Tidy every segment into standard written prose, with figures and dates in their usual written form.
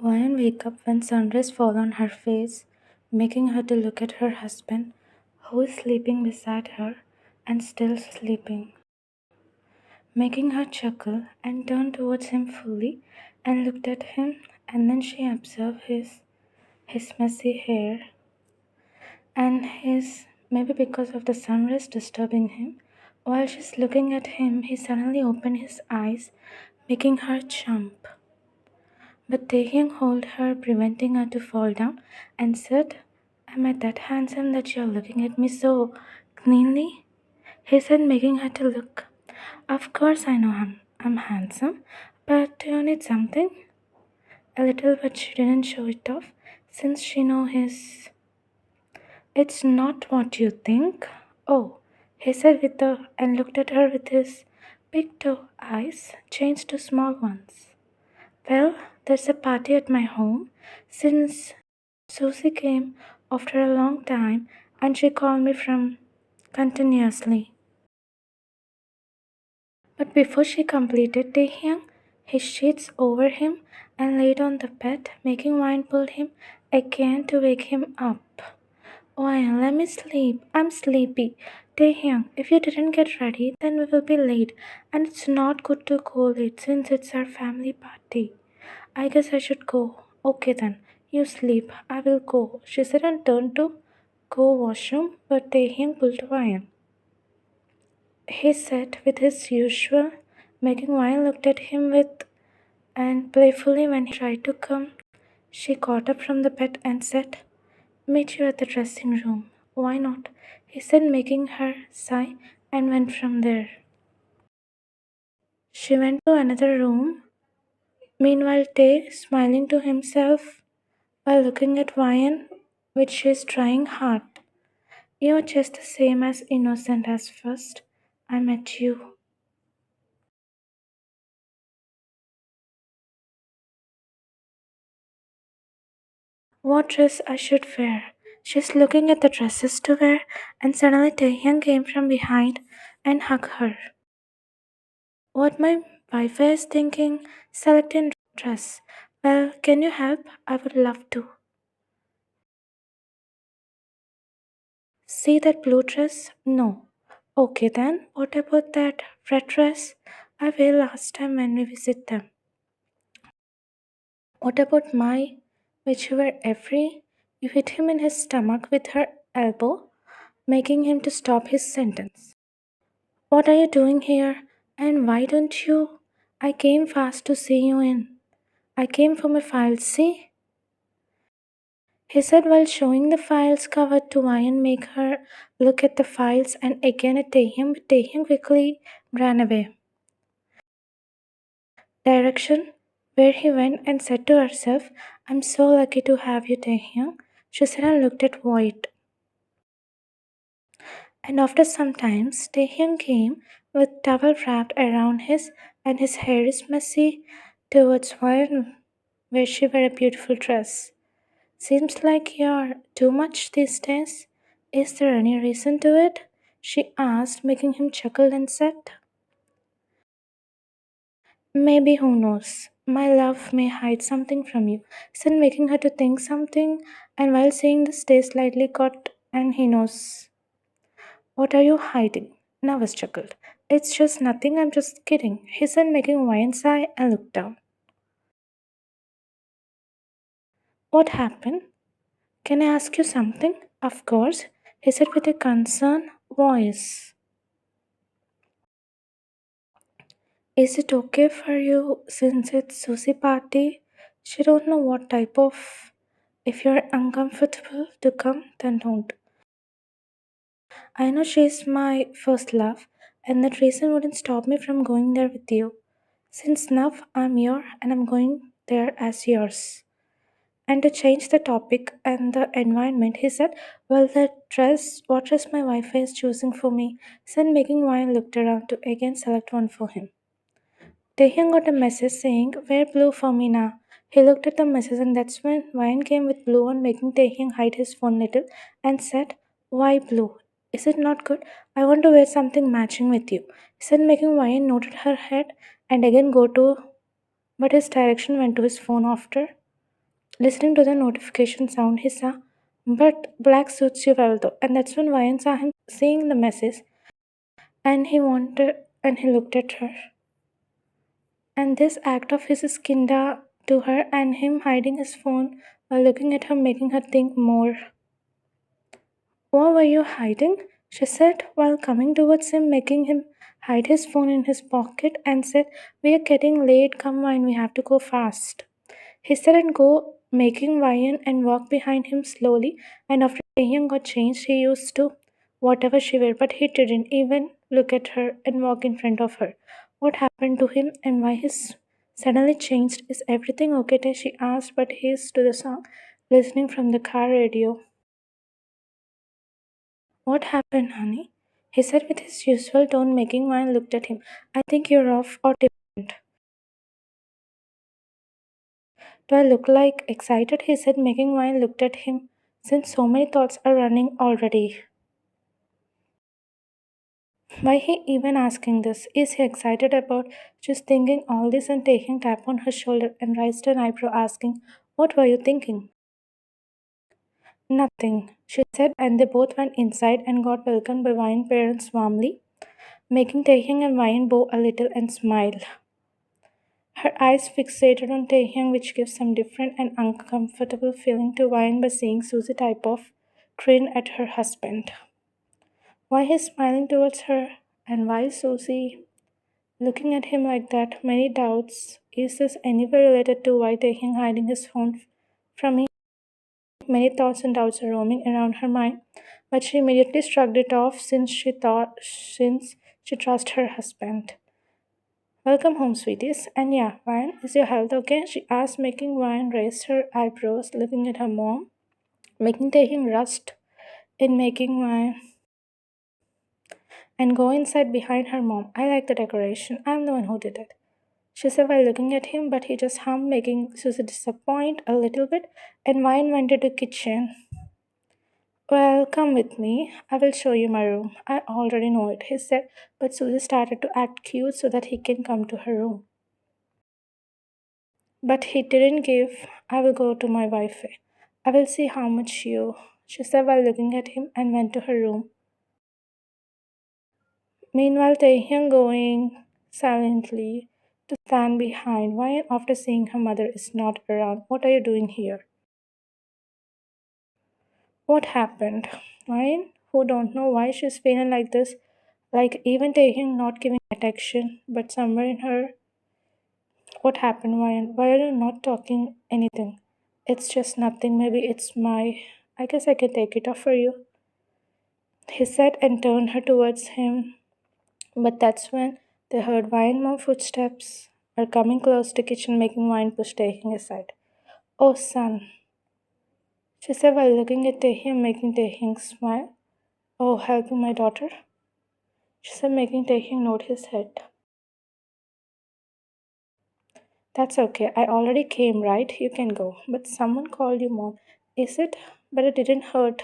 Ryan wake up when sunrise fall on her face, making her to look at her husband, who is sleeping beside her and still sleeping, making her chuckle and turn towards him fully and looked at him, and then she observed his messy hair and his, maybe because of the sunrise disturbing him. While she's looking at him, he suddenly opened his eyes, making her jump. But Taehyung held her, preventing her to fall down, and said, "Am I that handsome that you're looking at me so keenly?" He said, making her to look. "Of course I know I'm handsome, but do you need something?" A little, but she didn't show it off, since she know his. "It's not what you think." "Oh," he said with a and looked at her with his big toe eyes changed to small ones. "Well, there's a party at my home since Susie came after a long time and she called me from continuously." But before she completed, Taehyung his sheets over him and laid on the bed, making Wine pull him again to wake him up. "Wine, let me sleep. I'm sleepy." "Taehyung, if you didn't get ready, then we will be late, and it's not good to go late since it's our family party. I guess I should go." "Okay then, you sleep. I will go," she said and turned to go washroom, but Taehyung pulled Wine. He said with his usual, making Wine looked at him with and playfully when he tried to come. She got up from the bed and said, "Meet you at the dressing room." "Why not?" he said, making her sigh, and went from there. She went to another room. Meanwhile, Tay, smiling to himself while looking at Ryan, which she is trying hard. "You're just the same as innocent as first I met you." What dress I should wear? She's looking at the dresses to wear, and suddenly Taehyung came from behind and hugged her. "What my Wi-Fi is thinking? Selecting dress. Well, can you help? I would love to." "See that blue dress? No." "Okay then, what about that red dress I wear last time when we visit them?" "What about my, which you wear every?" You hit him in his stomach with her elbow, making him to stop his sentence. "What are you doing here? And why don't you?" "I came fast to see you in. I came for my files, see?" he said while showing the files covered to Ryan, make her look at the files and again at Taehyung, but Taehyung quickly ran away. Direction where he went and said to herself, "I'm so lucky to have you, Taehyung." She said and looked at Void. And after some time, Taehyung came with towel wrapped around his and his hair is messy towards one where she wear a beautiful dress. "Seems like you're too much these days. Is there any reason to it?" she asked, making him chuckle and said, "Maybe, who knows? My love may hide something from you," said, making her to think something, and while saying this, they slightly got, and he knows. "What are you hiding?" Nervous chuckled. "It's just nothing, I'm just kidding," he said, making Ryan sigh and look down. "What happened? Can I ask you something?" "Of course," he said with a concerned voice. "Is it okay for you since it's Susie party? She don't know what type of. If you're uncomfortable to come, then don't. I know she's my first love, and that reason wouldn't stop me from going there with you. Since now I'm your and I'm going there as yours." And to change the topic and the environment, he said, "Well, that dress, what dress my wife is choosing for me?" said, making Ryan looked around to again select one for him. Taehyung got a message saying, "Wear blue for me now." He looked at the message and that's when Ryan came with blue on, making Taehyung hide his phone little and said, "Why blue? Is it not good? I want to wear something matching with you," he said, making Ryan noted her head and again go to, but his direction went to his phone after. Listening to the notification sound, he saw, but black suits you well though. And that's when Ryan saw him seeing the message and he looked at her. And this act of his kinda to her and him hiding his phone while looking at her making her think more. What were you hiding? She said while coming towards him, making him hide his phone in his pocket and said, we are getting late, come on, we have to go fast. He said and go, making Ryan and walk behind him slowly. And after Taehyung got changed, he used to whatever she wear, but he didn't even look at her and walk in front of her. What happened to him and why he's suddenly changed? Is everything okay? She asked, but he's to the song, listening from the car radio. What happened, honey? He said with his usual tone, making Ryan looked at him. I think you're off or different. Do I look like excited? He said, making Ryan looked at him. Since so many thoughts are running already. Why he even asking this? Is he excited about just thinking all this and taking tap on her shoulder and raised an eyebrow asking, what were you thinking? Nothing, she said, and they both went inside and got welcomed by Ryan's parents warmly, making Taehyung and Ryan bow a little and smile. Her eyes fixated on Taehyung, which gives some different and uncomfortable feeling to Ryan by seeing Susie type of grin at her husband. Why he's smiling towards her, and why Susie looking at him like that? Many doubts. Is this anywhere related to why Taehyung hiding his phone from me? Many thoughts and doubts are roaming around her mind, but she immediately shrugged it off since she trusts her husband. Welcome home, sweeties. And yeah, Ryan, is your health okay? She asked, making Ryan raise her eyebrows, looking at her mom, making Taehyung rust in making Ryan and go inside behind her mom. I like the decoration. I'm the one who did it. She said while looking at him, but he just hummed, making Susie disappoint a little bit, and Ryan went into the kitchen. Well, come with me. I will show you my room. I already know it, he said, but Susie started to act cute so that he can come to her room. But he didn't give. I will go to my Wi-Fi. I will see how much you. She said while looking at him and went to her room. Meanwhile, Taehyung going silently to stand behind. Why, after seeing her mother is not around? What are you doing here? What happened? Ryan, who don't know why she's feeling like this, like even Taehyung not giving attention, but somewhere in her, what happened, Ryan? Why are you not talking anything? It's just nothing. Maybe it's my. I guess I can take it off for you. He said and turned her towards him. But that's when they heard Ryan mom footsteps are coming close to the kitchen, making Ryan push Taehyung aside. Oh, son, she said while looking at Taehyung, making Taehyung smile. Oh, helping my daughter? She said, making Taehyung nod his head. That's okay. I already came, right? You can go. But someone called you mom. Is it? But it didn't hurt.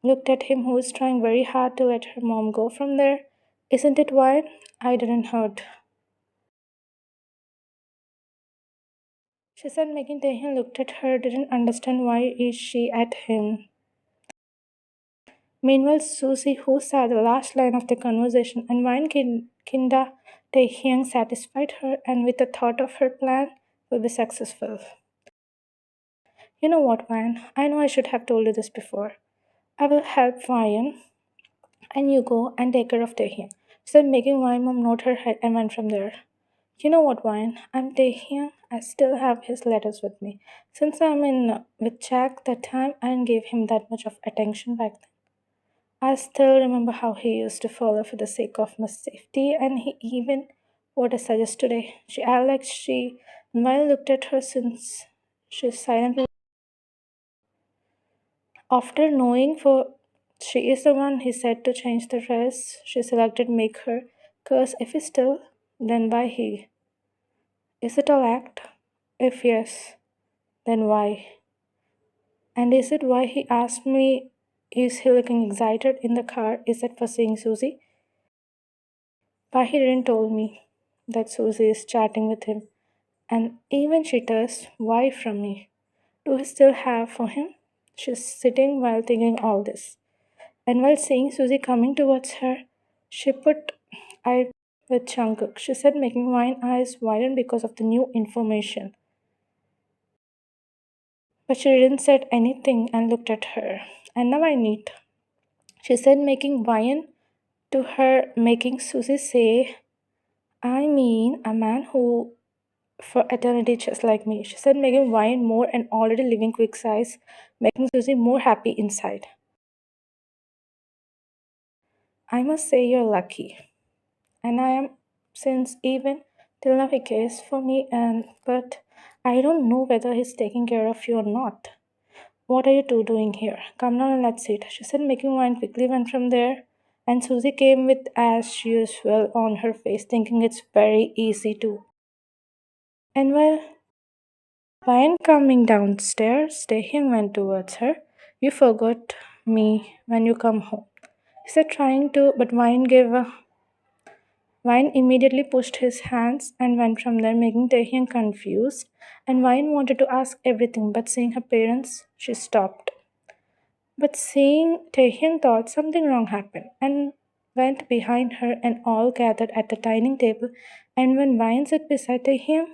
Looked at him, who was trying very hard to let her mom go from there. Isn't it, Ryan? I didn't hurt. She said, making Taehyung looked at her, didn't understand why is she at him. Meanwhile, Susie, who saw the last line of the conversation, and Ryan Kinda Taehyung satisfied her, and with the thought of her plan will be successful. You know what, Ryan? I know I should have told you this before. I will help Ryan, and you go and take care of Taehyung. She said, making Ryan mom nod her head and went from there. You know what, Ryan? I'm Taehyung. I still have his letters with me. Since I'm in with Jack that time, I didn't give him that much of attention back then. I still remember how he used to follow for the sake of my safety, and he even what I suggest today. She acted like she Maya looked at her since she silently after knowing for she is the one he said to change the dress, she selected make her curse if he still, then why he? Is it all act? If yes, then why? And is it why he asked me is he looking excited in the car? Is it for seeing Susie? Why he didn't told me that Susie is chatting with him? And even she does, why from me? Do I still have for him? She's sitting while thinking all this. And while seeing Susie coming towards her, she put eye with Jungkook. She said, making Wine eyes widen because of the new information. But she didn't say anything and looked at her. And now I need, she said, making Wine to her, making Susie say, I mean, a man who for eternity just like me. She said, making Wine more and already living quick size, making Susie more happy inside. I must say you're lucky. And I am since even till now he cares for me and but I don't know whether he's taking care of you or not. What are you two doing here? Come down and let's eat. She said, making wine quickly went from there. And Susie came with as usual on her face, thinking it's very easy to. And while Wine coming downstairs, Taehyung went towards her. You forgot me when you come home. He said, trying to, but Wine immediately pushed his hands and went from there, making Taehyung confused. And Wine wanted to ask everything, but seeing her parents, she stopped. But seeing Taehyung thought something wrong happened and went behind her and all gathered at the dining table. And when Wine sat beside Taehyung,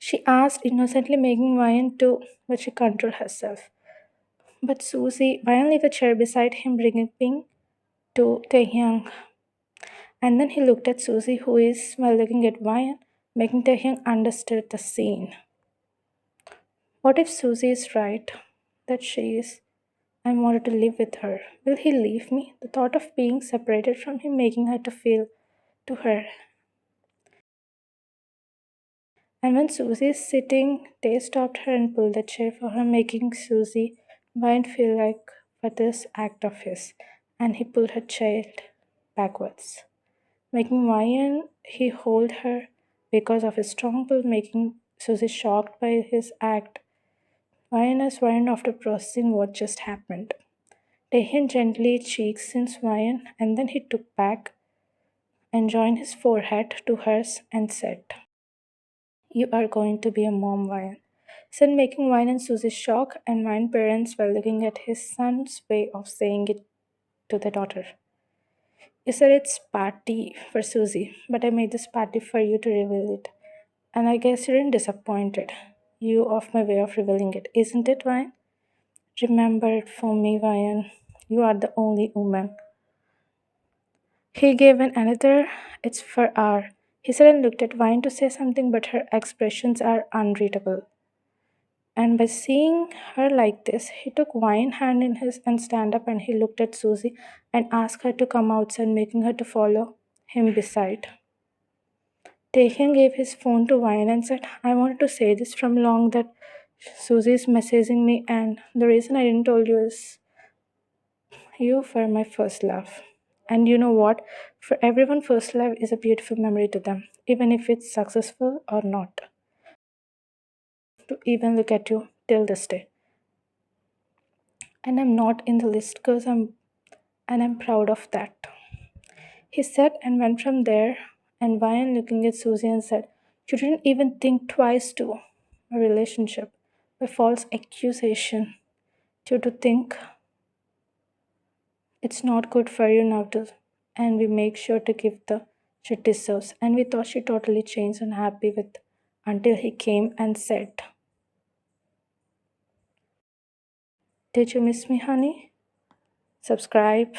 she asked innocently, making Wine to, but she controlled herself. But Susie, Wine left the chair beside him, bringing Ping to Taehyung. And then he looked at Susie, who is, while looking at Wyan, making Taehyung understood the scene. What if Susie is right, that she is, and wanted to live with her? Will he leave me? The thought of being separated from him making her to feel to her. And when Susie is sitting, Tay stopped her and pulled the chair for her, making Susie Wyan feel like for this act of his, and he pulled her chair backwards. Making Ryan he hold her because of his strong pull, making Susie shocked by his act. Ryan is worried after processing what just happened. Taehyun gently cheeks since Ryan, and then he took back and joined his forehead to hers and said, You are going to be a mom, Ryan. Said making Ryan and Susie shocked, and Ryan parents were looking at his son's way of saying it to the daughter. You said it's party for Susie, but I made this party for you to reveal it. And I guess you didn't disappointed. You of my way of revealing it, isn't it, Ryan? Remember it for me, Ryan. You are the only woman. He gave another, it's for our. He said and looked at Ryan to say something, but her expressions are unreadable. And by seeing her like this, he took Ryan's hand in his and stand up and he looked at Susie and asked her to come outside, making her to follow him beside. Taehyung gave his phone to Ryan and said, I wanted to say this from long that Susie's messaging me and the reason I didn't tell you is you were my first love. And you know what? For everyone, first love is a beautiful memory to them, even if it's successful or not. To even look at you till this day. And I'm not in the list because I'm proud of that. He said and went from there, and Ryan looking at Susie and said, You didn't even think twice to a relationship, a false accusation. You to think it's not good for you now to and we make sure to give the she deserves. And we thought she totally changed and happy with until he came and said, Did you miss me, honey? Subscribe.